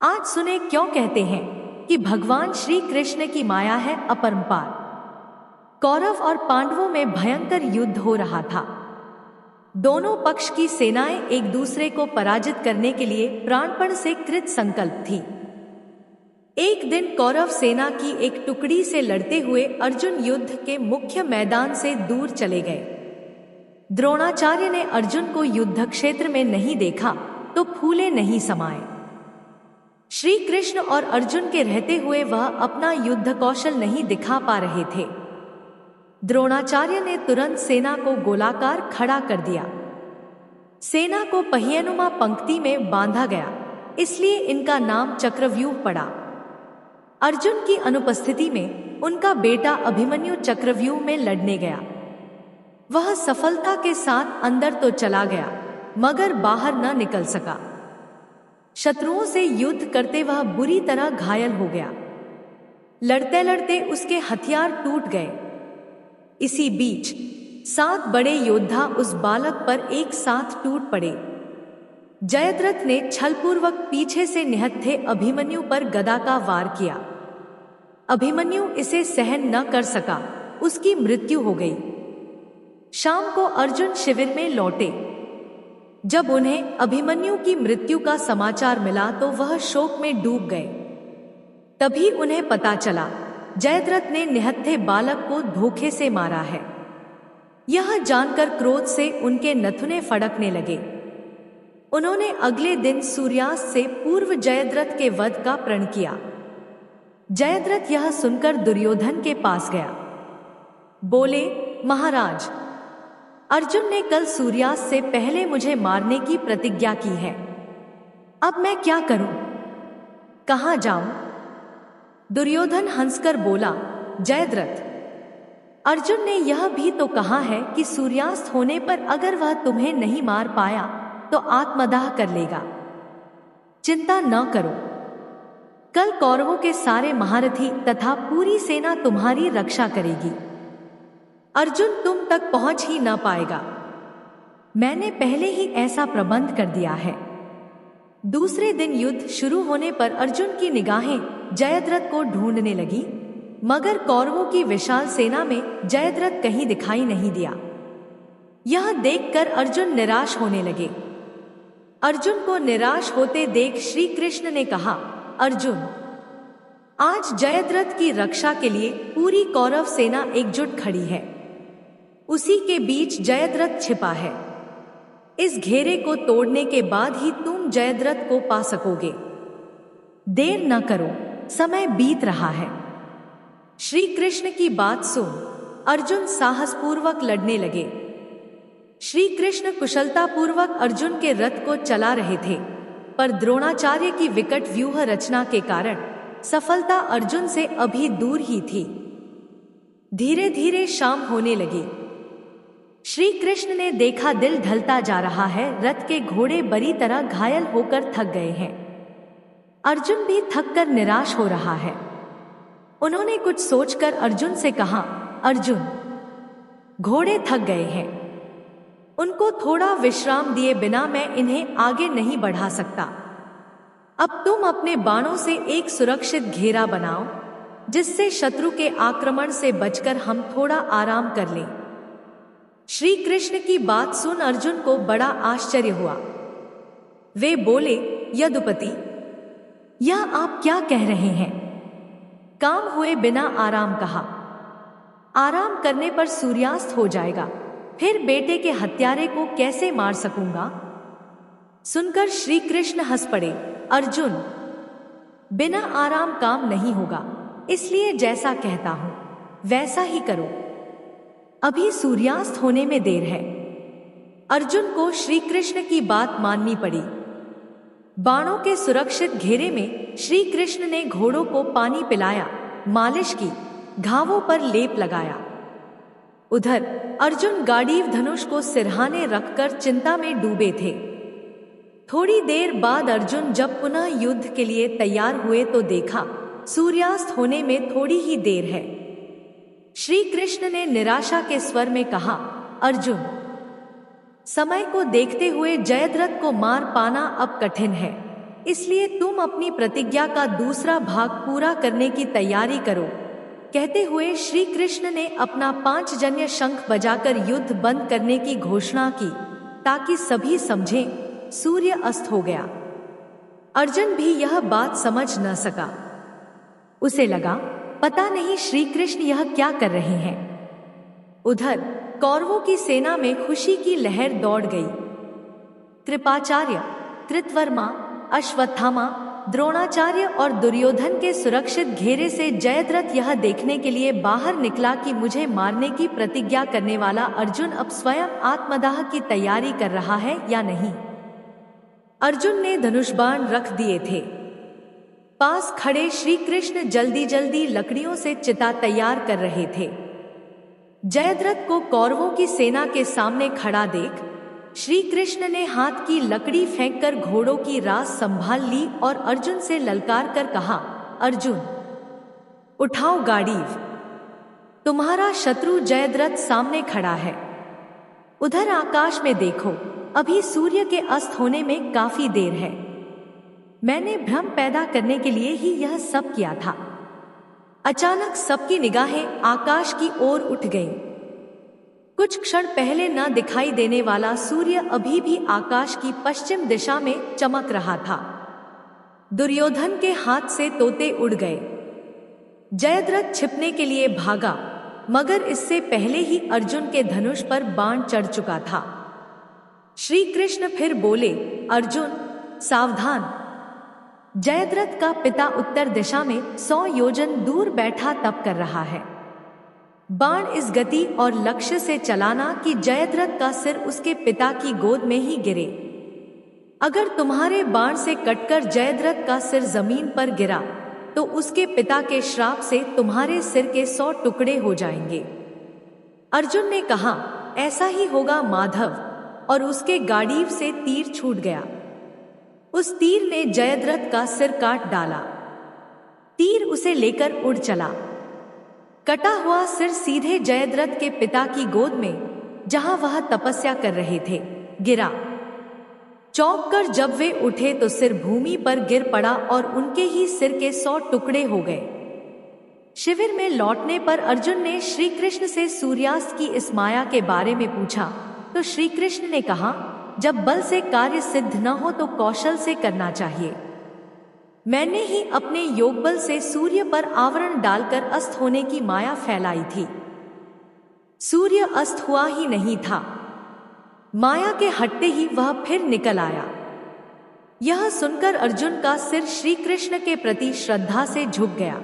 आज सुने क्यों कहते हैं कि भगवान श्री कृष्ण की माया है अपरंपार। कौरव और पांडवों में भयंकर युद्ध हो रहा था। दोनों पक्ष की सेनाएं एक दूसरे को पराजित करने के लिए प्राणपण से कृत संकल्प थी। एक दिन कौरव सेना की एक टुकड़ी से लड़ते हुए अर्जुन युद्ध के मुख्य मैदान से दूर चले गए। द्रोणाचार्य ने अर्जुन को युद्ध क्षेत्र में नहीं देखा तो फूले नहीं समाये। श्री कृष्ण और अर्जुन के रहते हुए वह अपना युद्ध कौशल नहीं दिखा पा रहे थे। द्रोणाचार्य ने तुरंत सेना को गोलाकार खड़ा कर दिया। सेना को पहियेनुमा पंक्ति में बांधा गया, इसलिए इनका नाम चक्रव्यूह पड़ा। अर्जुन की अनुपस्थिति में उनका बेटा अभिमन्यु चक्रव्यूह में लड़ने गया। वह सफलता के साथ अंदर तो चला गया मगर बाहर न निकल सका। शत्रुओं से युद्ध करते वह बुरी तरह घायल हो गया। लड़ते लड़ते उसके हथियार टूट गए। इसी बीच 7 बड़े योद्धा उस बालक पर एक साथ टूट पड़े। जयद्रथ ने छलपूर्वक पीछे से निहत्थे अभिमन्यु पर गदा का वार किया। अभिमन्यु इसे सहन न कर सका, उसकी मृत्यु हो गई। शाम को अर्जुन शिविर में लौटे। जब उन्हें अभिमन्यु की मृत्यु का समाचार मिला तो वह शोक में डूब गए। तभी उन्हें पता चला जयद्रथ ने निहत्थे बालक को धोखे से मारा है। यह जानकर क्रोध से उनके नथुने फड़कने लगे। उन्होंने अगले दिन सूर्यास्त से पूर्व जयद्रथ के वध का प्रण किया। जयद्रथ यह सुनकर दुर्योधन के पास गया। बोले, महाराज, अर्जुन ने कल सूर्यास्त से पहले मुझे मारने की प्रतिज्ञा की है। अब मैं क्या करूं? कहां जाऊं? दुर्योधन हंसकर बोला, जयद्रथ, अर्जुन ने यह भी तो कहा है कि सूर्यास्त होने पर अगर वह तुम्हें नहीं मार पाया तो आत्मदाह कर लेगा। चिंता न करो, कल कौरवों के सारे महारथी तथा पूरी सेना तुम्हारी रक्षा करेगी। अर्जुन तुम तक पहुंच ही न पाएगा। मैंने पहले ही ऐसा प्रबंध कर दिया है। दूसरे दिन युद्ध शुरू होने पर अर्जुन की निगाहें जयद्रथ को ढूंढने लगी, मगर कौरवों की विशाल सेना में जयद्रथ कहीं दिखाई नहीं दिया। यह देखकर अर्जुन निराश होने लगे। अर्जुन को निराश होते देख श्री कृष्ण ने कहा, अर्जुन, आज जयद्रथ की रक्षा के लिए पूरी कौरव सेना एकजुट खड़ी है। उसी के बीच जयद्रथ छिपा है। इस घेरे को तोड़ने के बाद ही तुम जयद्रथ को पा सकोगे। देर न करो, समय बीत रहा है। श्री कृष्ण की बात सुन अर्जुन साहसपूर्वक लड़ने लगे। श्री कृष्ण कुशलतापूर्वक अर्जुन के रथ को चला रहे थे, पर द्रोणाचार्य की विकट व्यूह रचना के कारण सफलता अर्जुन से अभी दूर ही थी। धीरे धीरे शाम होने लगी। श्री कृष्ण ने देखा दिल ढलता जा रहा है, रथ के घोड़े बुरी तरह घायल होकर थक गए हैं। अर्जुन भी थककर निराश हो रहा है। उन्होंने कुछ सोचकर अर्जुन से कहा, अर्जुन, घोड़े थक गए हैं, उनको थोड़ा विश्राम दिए बिना मैं इन्हें आगे नहीं बढ़ा सकता। अब तुम अपने बाणों से एक सुरक्षित घेरा बनाओ, जिससे शत्रु के आक्रमण से बचकर हम थोड़ा आराम कर लें। श्री कृष्ण की बात सुन अर्जुन को बड़ा आश्चर्य हुआ। वे बोले, यदुपति, यह आप क्या कह रहे हैं? काम हुए बिना आराम कहा। आराम करने पर सूर्यास्त हो जाएगा, फिर बेटे के हत्यारे को कैसे मार सकूंगा? सुनकर श्री कृष्ण हंस पड़े। अर्जुन, बिना आराम काम नहीं होगा, इसलिए जैसा कहता हूं वैसा ही करो। अभी सूर्यास्त होने में देर है। अर्जुन को श्री कृष्ण की बात माननी पड़ी। बाणों के सुरक्षित घेरे में श्री कृष्ण ने घोड़ों को पानी पिलाया, मालिश की, घावों पर लेप लगाया। उधर अर्जुन गांडीव धनुष को सिरहाने रखकर चिंता में डूबे थे। थोड़ी देर बाद अर्जुन जब पुनः युद्ध के लिए तैयार हुए तो देखा सूर्यास्त होने में थोड़ी ही देर है। श्री कृष्ण ने निराशा के स्वर में कहा, अर्जुन, समय को देखते हुए जयद्रथ को मार पाना अब कठिन है। इसलिए तुम अपनी प्रतिज्ञा का दूसरा भाग पूरा करने की तैयारी करो। कहते हुए श्री कृष्ण ने अपना 5 जन्य शंख बजाकर युद्ध बंद करने की घोषणा की, ताकि सभी समझें सूर्य अस्त हो गया। अर्जुन भी यह बात समझ न सका। उसे लगा पता नहीं श्री कृष्ण यह क्या कर रहे हैं। उधर कौरवों की सेना में खुशी की लहर दौड़ गई। कृपाचार्य, कृतवर्मा, अश्वत्थामा, द्रोणाचार्य और दुर्योधन के सुरक्षित घेरे से जयद्रथ यह देखने के लिए बाहर निकला कि मुझे मारने की प्रतिज्ञा करने वाला अर्जुन अब स्वयं आत्मदाह की तैयारी कर रहा है या नहीं। अर्जुन ने धनुष्बाण रख दिए थे। पास खड़े श्री कृष्ण जल्दी जल्दी लकड़ियों से चिता तैयार कर रहे थे। जयद्रथ को कौरवों की सेना के सामने खड़ा देख श्री कृष्ण ने हाथ की लकड़ी फेंककर घोड़ों की रास संभाल ली और अर्जुन से ललकार कर कहा, अर्जुन, उठाओ गांडीव, तुम्हारा शत्रु जयद्रथ सामने खड़ा है। उधर आकाश में देखो, अभी सूर्य के अस्त होने में काफी देर है। मैंने भ्रम पैदा करने के लिए ही यह सब किया था। अचानक सबकी निगाहें आकाश की ओर उठ गईं। कुछ क्षण पहले न दिखाई देने वाला सूर्य अभी भी आकाश की पश्चिम दिशा में चमक रहा था। दुर्योधन के हाथ से तोते उड़ गए। जयद्रथ छिपने के लिए भागा, मगर इससे पहले ही अर्जुन के धनुष पर बाण चढ़ चुका था। श्री कृष्ण फिर बोले, अर्जुन, सावधान। जयद्रथ का पिता उत्तर दिशा में 100 योजन दूर बैठा तप कर रहा है। बाण इस गति और लक्ष्य से चलाना कि जयद्रथ का सिर उसके पिता की गोद में ही गिरे। अगर तुम्हारे बाण से कटकर जयद्रथ का सिर जमीन पर गिरा तो उसके पिता के श्राप से तुम्हारे सिर के 100 टुकड़े हो जाएंगे। अर्जुन ने कहा, ऐसा ही होगा माधव, और उसके गांडीव से तीर छूट गया। उस तीर ने जयद्रथ का सिर काट डाला। तीर उसे लेकर उड़ चला। कटा हुआ सिर सीधे जयद्रथ के पिता की गोद में, जहां वह तपस्या कर रहे थे, गिरा। चौंक कर जब वे उठे तो सिर भूमि पर गिर पड़ा और उनके ही सिर के 100 टुकड़े हो गए। शिविर में लौटने पर अर्जुन ने श्री कृष्ण से सूर्यास्त की इस माया के बारे में पूछा तो श्री कृष्ण ने कहा, जब बल से कार्य सिद्ध न हो तो कौशल से करना चाहिए। मैंने ही अपने योग बल से सूर्य पर आवरण डालकर अस्त होने की माया फैलाई थी। सूर्य अस्त हुआ ही नहीं था, माया के हटते ही वह फिर निकल आया। यह सुनकर अर्जुन का सिर श्री कृष्ण के प्रति श्रद्धा से झुक गया।